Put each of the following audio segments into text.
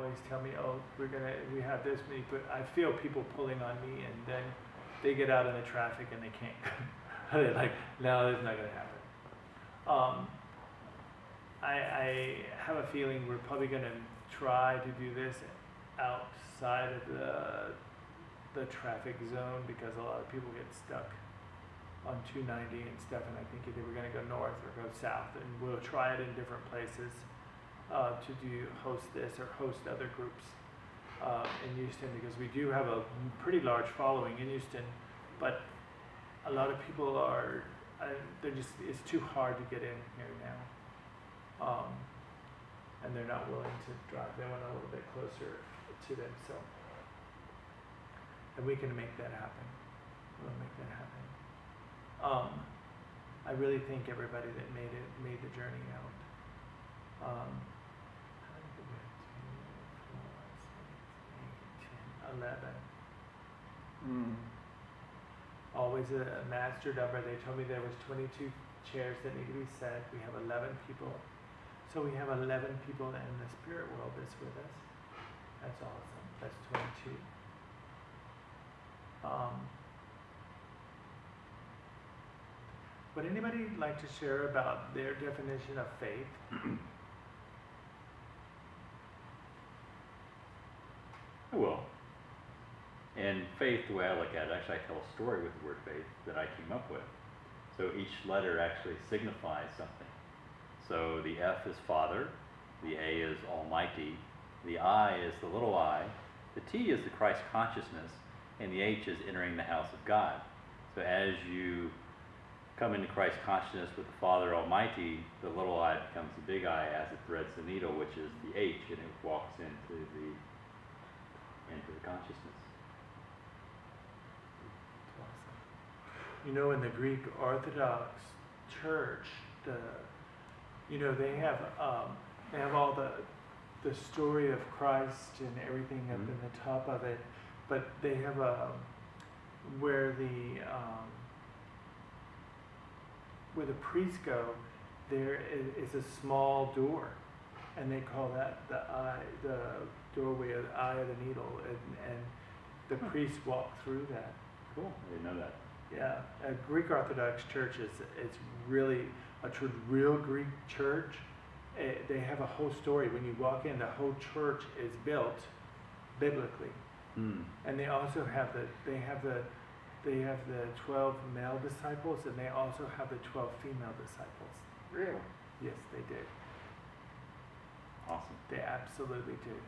always tell me, oh, we have this many, but I feel people pulling on me, and then they get out in the traffic and they can't. They're like, no, that's not going to happen. I have a feeling we're probably going to try to do this outside of the traffic zone, because a lot of people get stuck on 290 and stuff, and I think either we're going to go north or go south, and we'll try it in different places to host this or host other groups in Houston, because we do have a pretty large following in Houston, but a lot of people are, it's too hard to get in here now, and they're not willing to drive. They want a little bit closer to them, so, and we can make that happen. We'll make that happen. I really thank everybody that made the journey out. 11. Always a master number. They told me there was 22 chairs that need to be set. We have 11 people. So we have 11 people in the spirit world that's with us. That's awesome. That's 22. Would anybody like to share about their definition of faith? I will. And faith, the way I look at it, actually I tell a story with the word faith that I came up with. So each letter actually signifies something. So the F is Father, the A is Almighty, the I is the little I, the T is the Christ consciousness, and the H is entering the house of God. So as you come into Christ consciousness with the Father Almighty, the little I becomes the big I as it threads the needle, which is the H, and it walks into the consciousness. You know, in the Greek Orthodox Church, they have all the story of Christ and everything up in the top of it, but they have where the priests go, there is a small door, and they call that the doorway, of the eye of the needle, and the priests walk through that. Cool, I didn't know that. Yeah, a Greek Orthodox church it's really a real Greek church. They have a whole story. When you walk in, the whole church is built biblically, and they also have the 12 male disciples, and they also have the 12 female disciples. Really? Yes, they did. Awesome. They absolutely do.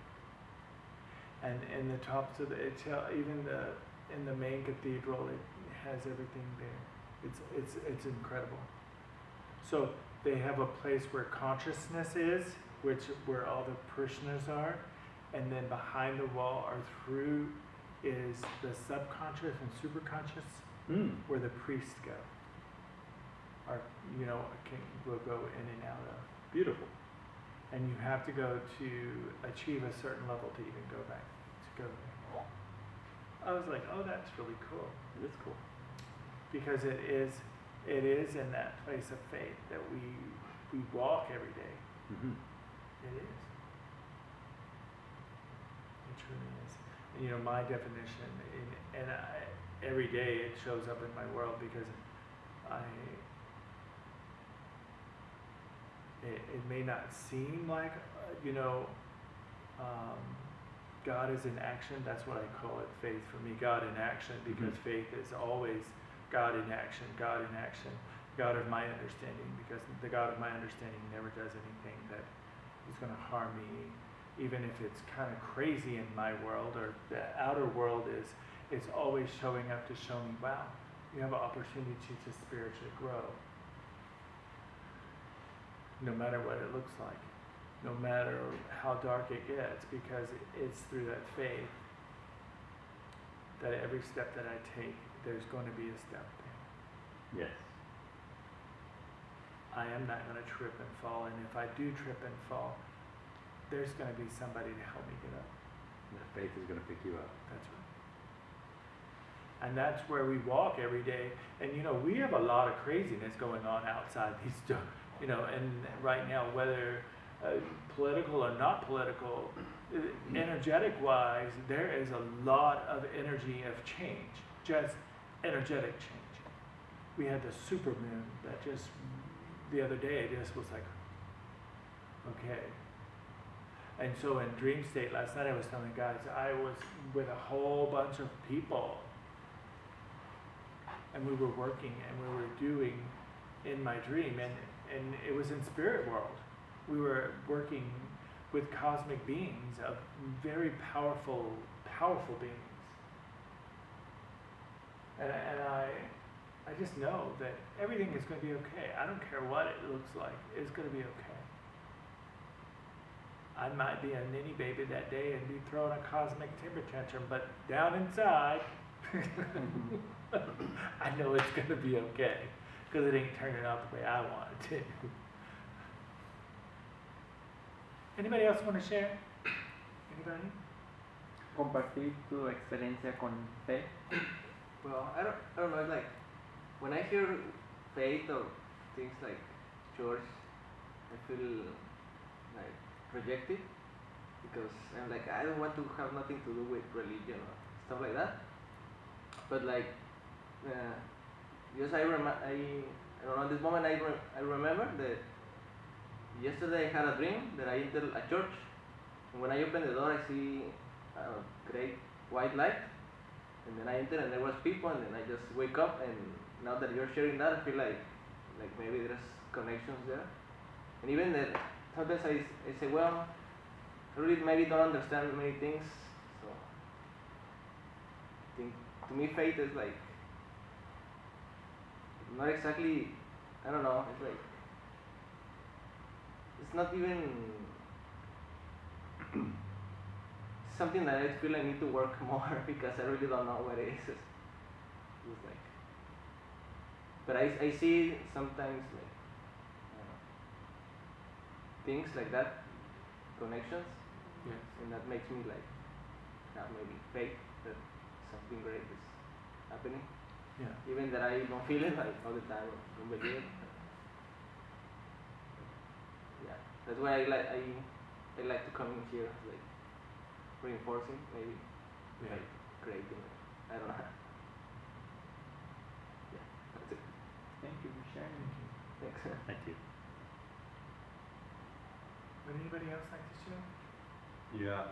And in the tops of in the main cathedral, it has everything there. It's incredible. So they have a place where consciousness is, where all the parishioners are, and then behind the wall or through is the subconscious and superconscious, where the priests go, or will go in and out of. Beautiful. And you have to go to achieve a certain level to even go back to go there. I was like, oh, that's really cool. It is cool. Because it is in that place of faith that we walk every day. Mm-hmm. It is. It truly is. And my definition, every day it shows up in my world, because it may not seem like, God is in action. That's what I call it, faith for me, God in action, because faith is always God in action, God in action, God of my understanding, because the God of my understanding never does anything that is going to harm me, even if it's kind of crazy in my world, or the outer world it's always showing up to show me, wow, you have an opportunity to spiritually grow. No matter what it looks like, no matter how dark it gets, because it's through that faith that every step that I take, there's going to be a step there. Yes. I am not going to trip and fall, and if I do trip and fall, there's going to be somebody to help me get up. The faith is going to pick you up. That's right. And that's where we walk every day. And we have a lot of craziness going on outside these doors. And right now, whether political or not political, energetic wise, there is a lot of energy of change, just energetic change. We had the super moon that just the other day just was like, okay. And so in dream state last night, I was telling guys I was with a whole bunch of people, and we were working and we were doing in my dream, and it was in spirit world. We were working with cosmic beings of very powerful beings. And I just know that everything is going to be okay. I don't care what it looks like. It's going to be okay. I might be a ninny baby that day and be throwing a cosmic temper tantrum, but down inside, I know it's going to be okay because it ain't turning out the way I want it to. Anybody else want to share? Anybody? Compartir tu experiencia con fe. Well, I don't know, like, when I hear faith or things like church, I feel like rejected, because I'm like, I don't want to have nothing to do with religion or stuff like that. But like, because I don't know, at this moment I remember that yesterday I had a dream that I entered a church, and when I opened the door I see a great white light, and then I entered and there was people, and then I just wake up, and now that you're sharing that, I feel like maybe there's connections there. And even that sometimes I say, well, I really maybe don't understand many things, so I think to me faith is like not exactly, I don't know, it's like, it's not even something that I feel I need to work more because I really don't know what it is. It's like, but I see sometimes like things like that, connections, Yes. and that makes me like have maybe faith that something great is happening, Yeah. even that I don't feel it like all the time or don't believe it. Yeah, that's why I like to come in here, like reinforcing, maybe Yeah. like creating. I don't know. Yeah, that's it. Thank you for sharing. Thanks. Thank you. Would anybody else like to share? Yeah,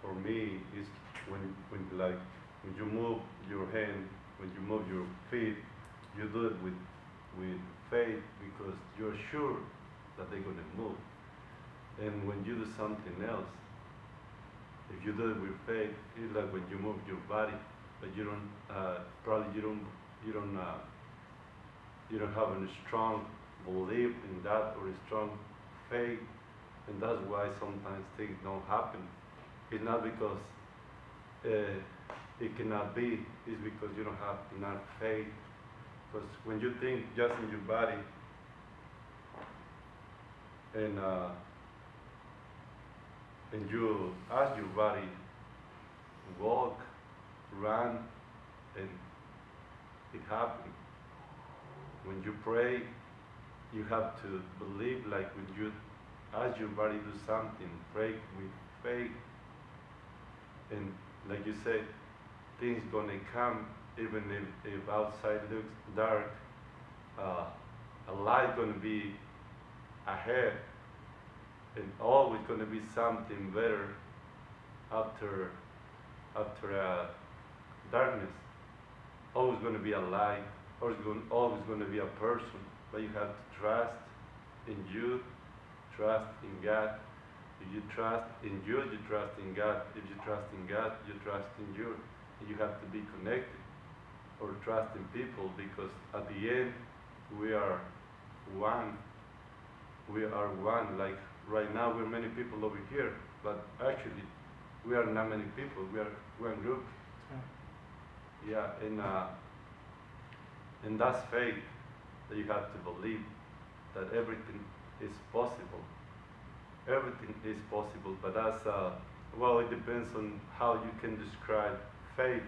for me, it's when you move your hand, when you move your feet, you do it with faith because you're sure that they're gonna move. And when you do something else, if you do it with faith, it's like when you move your body, but you don't probably you don't have a strong belief in that or a strong faith, and that's why sometimes things don't happen. It's not because it cannot be, it's because you don't have enough faith. Because when you think just in your body and you ask your body walk, run, and it happens. When you pray, you have to believe, like when you ask your body to do something, pray with faith, and like you said, things gonna come even if outside looks dark. A light gonna be ahead, and always gonna be something better after darkness. Always gonna be a light, always gonna be a person, but you have to trust in you, trust in God. If you trust in you, you trust in God. If you trust in God, you trust in you. And you have to be connected or trust in people, because at the end, we are one. We are one. Like right now, we're many people over here, but actually, we are not many people. We are one group. Yeah, and that's faith, that you have to believe that everything is possible. Everything is possible, but that's well, it depends on how you can describe faith,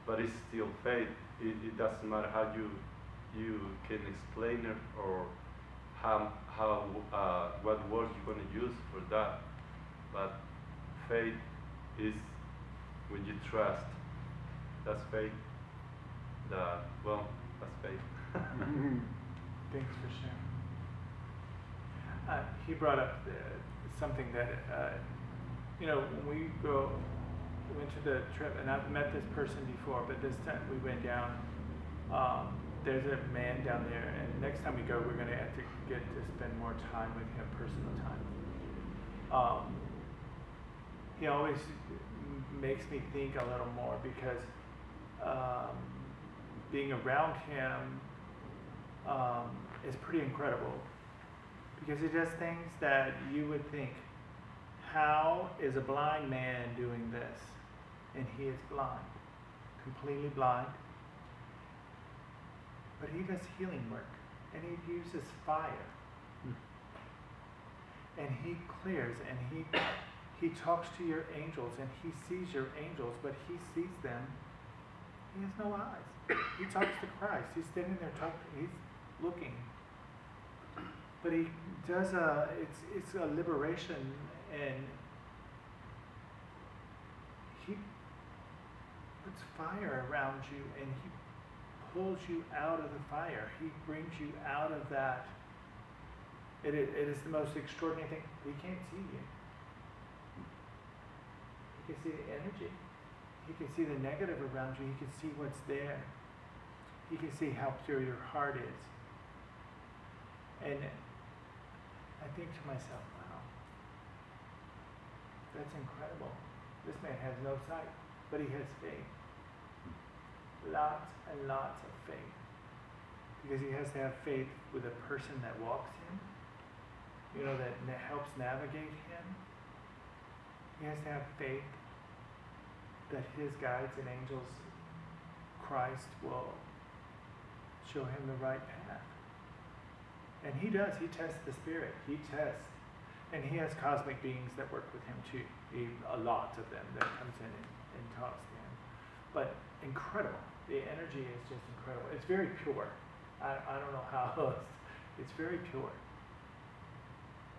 but it's still faith. It doesn't matter how you can explain it or how what words you're going to use for that. but faith is when you trust. That's faith. That's faith. Thanks for sharing. He brought up something that, when we went to the trip, and I've met this person before, but this time we went down, there's a man down there, and next time we go, we're going to have to get to spend more time with him, personal time. He always makes me think a little more because being around him is pretty incredible. Because he does things that you would think, how is a blind man doing this? And he is blind, completely blind. But he does healing work, and he uses fire. And he clears, and he talks to your angels, and he sees your angels, but he sees them. He has no eyes. He talks to Christ. He's standing there talking. He's looking. But he does it's a liberation, and he puts fire around you, and he pulls you out of the fire. He brings you out of that. It is the most extraordinary thing. He can't see you. He can see the energy. He can see the negative around you. He can see what's there. He can see how pure your heart is. And I think to myself, wow, that's incredible. This man has no sight, but he has faith. Lots and lots of faith. Because he has to have faith with a person that walks him, that helps navigate him. He has to have faith that his guides and angels, Christ, will show him the right path. And he does. He tests the spirit. He tests. And he has cosmic beings that work with him too. A lot of them that comes in and talks to him. But incredible. The energy is just incredible. It's very pure. I don't know how else. It's very pure.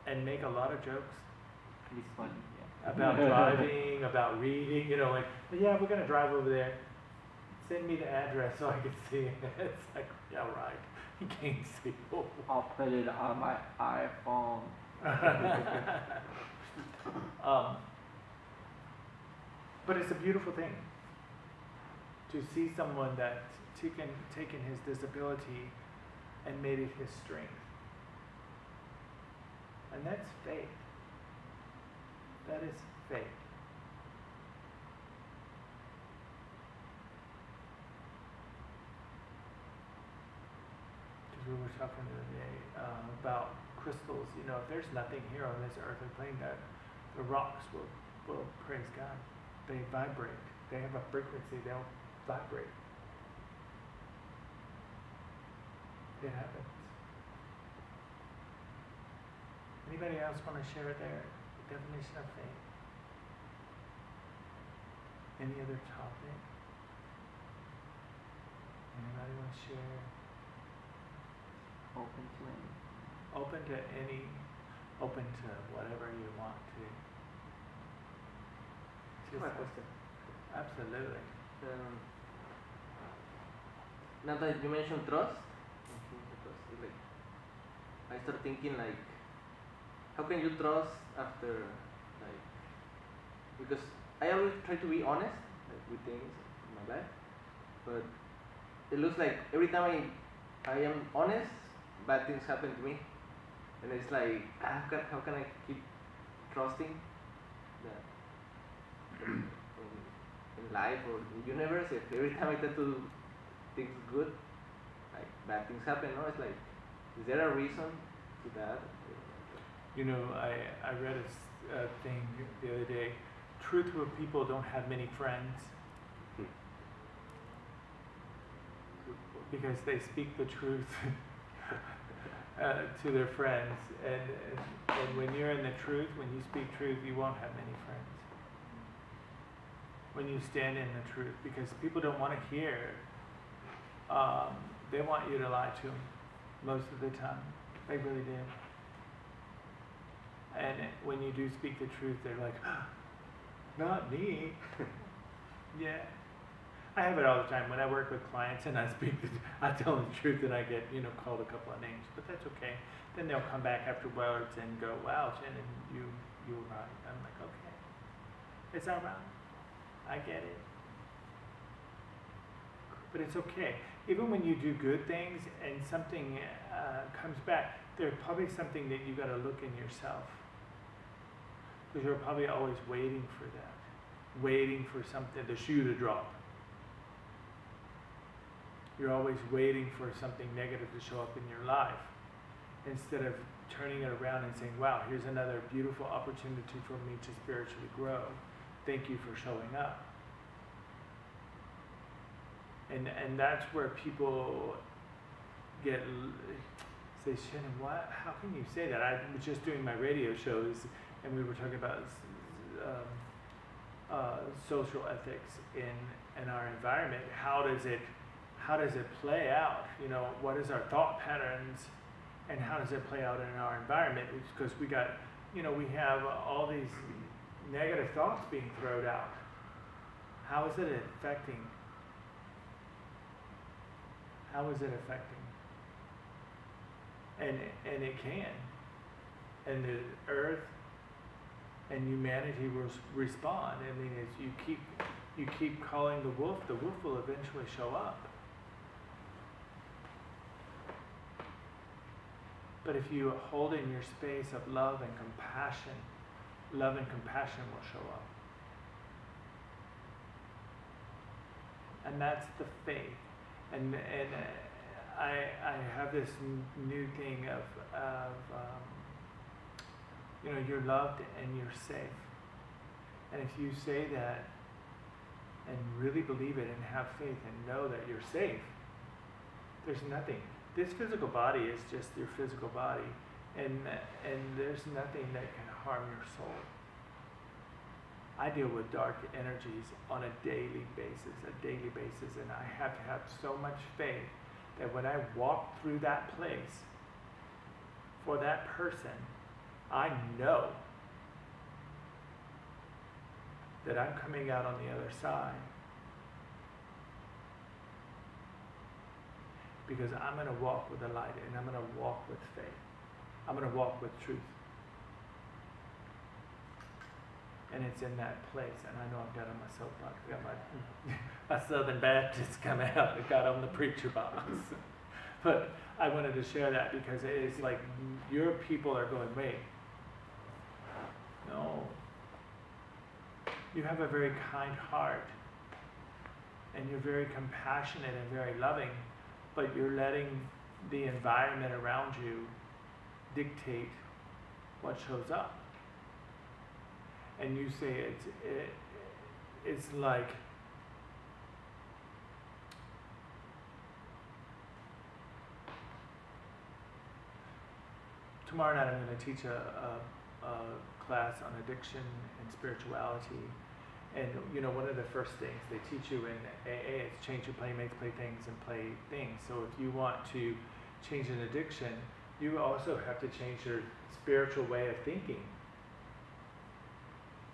And make a lot of jokes. It's funny, yeah. About driving, about reading, well, yeah, we're going to drive over there. Send me the address so I can see it. It's like, yeah, right. He can't see. Oh. I'll put it on my iPhone. But it's a beautiful thing to see someone that's taken his disability and made it his strength. And that's faith. That is faith. We were talking the other day about crystals. If there's nothing here on this earthly plane, that the rocks will praise God. They vibrate. They have a frequency. They'll vibrate. It happens. Anybody else want to share their definition of faith? Any other topic? Anybody want to share? Open to any. Open to whatever you want to. My question. Absolutely. Now that you mentioned trust, I start thinking how can you trust after, because I always try to be honest with things in my life, but it looks like every time I am honest, bad things happen to me, and it's like, how can I keep trusting that in life or in the universe, if every time I try to do things good, bad things happen? It's like, is there a reason to that? I read a thing the other day. Truthful people don't have many friends because they speak the truth to their friends, and when you're in the truth, when you speak truth, you won't have many friends. When you stand in the truth, because people don't want to hear. They want you to lie to them most of the time. They really do. And when you do speak the truth, they're like, not me. Yeah. I have it all the time when I work with clients and I tell them the truth and I get, called a couple of names, but that's okay. Then they'll come back afterwards and go, wow, Shannon, you were right. I'm like, okay, it's all right. I get it. But it's okay. Even when you do good things and something comes back, there's probably something that you got to look in yourself. Because you're probably always waiting for that. Waiting for something, the shoe to drop. You're always waiting for something negative to show up in your life. Instead of turning it around and saying, wow, here's another beautiful opportunity for me to spiritually grow. Thank you for showing up. And that's where people say, Shannon, what? How can you say that? I was just doing my radio shows and we were talking about social ethics in our environment. How does it play out? What is our thought patterns and how does it play out in our environment? Because we have all these negative thoughts being thrown out. How is it affecting? How is it affecting? And it can. And the earth and humanity will respond. I mean, as you keep calling the wolf will eventually show up. But if you hold in your space of love and compassion will show up. And that's the faith. And I have this new thing of you're loved and you're safe. And if you say that and really believe it and have faith and know that you're safe, there's nothing. This physical body is just your physical body, and there's nothing that can harm your soul. I deal with dark energies on a daily basis, and I have to have so much faith that when I walk through that place, for that person, I know that I'm coming out on the other side. Because I'm going to walk with the light and I'm going to walk with faith. I'm going to walk with truth. And it's in that place. And I know I've got on my soapbox. I've got my Southern Baptist come out. I got on the preacher box. But I wanted to share that because it's like your people are going, wait. No. You have a very kind heart. And you're very compassionate and very loving. But you're letting the environment around you dictate what shows up. And you say it's like tomorrow night I'm going to teach a class on addiction and spirituality. And one of the first things they teach you in AA is change your playmates, play things, and play things. So if you want to change an addiction, you also have to change your spiritual way of thinking.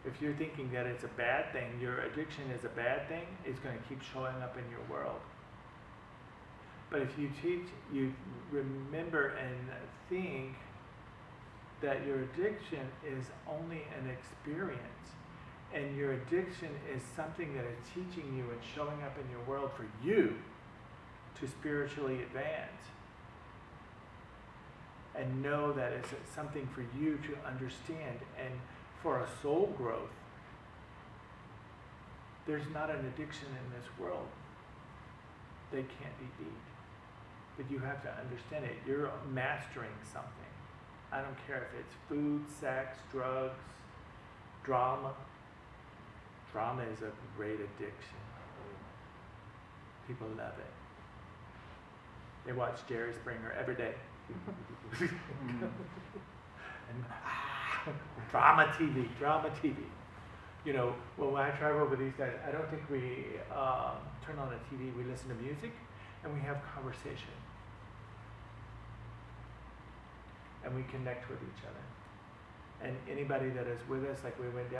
If you're thinking that it's a bad thing, your addiction is a bad thing, it's going to keep showing up in your world. But if you remember and think that your addiction is only an experience, and your addiction is something that is teaching you and showing up in your world for you to spiritually advance. And know that it's something for you to understand. And for a soul growth, there's not an addiction in this world that can't be beat. But you have to understand it. You're mastering something. I don't care if it's food, sex, drugs, drama. Drama is a great addiction. People love it. They watch Jerry Springer every day. And drama TV. When I travel with these guys, I don't think we turn on the TV. We listen to music and we have conversation. And we connect with each other. And anybody that is with us, like we went down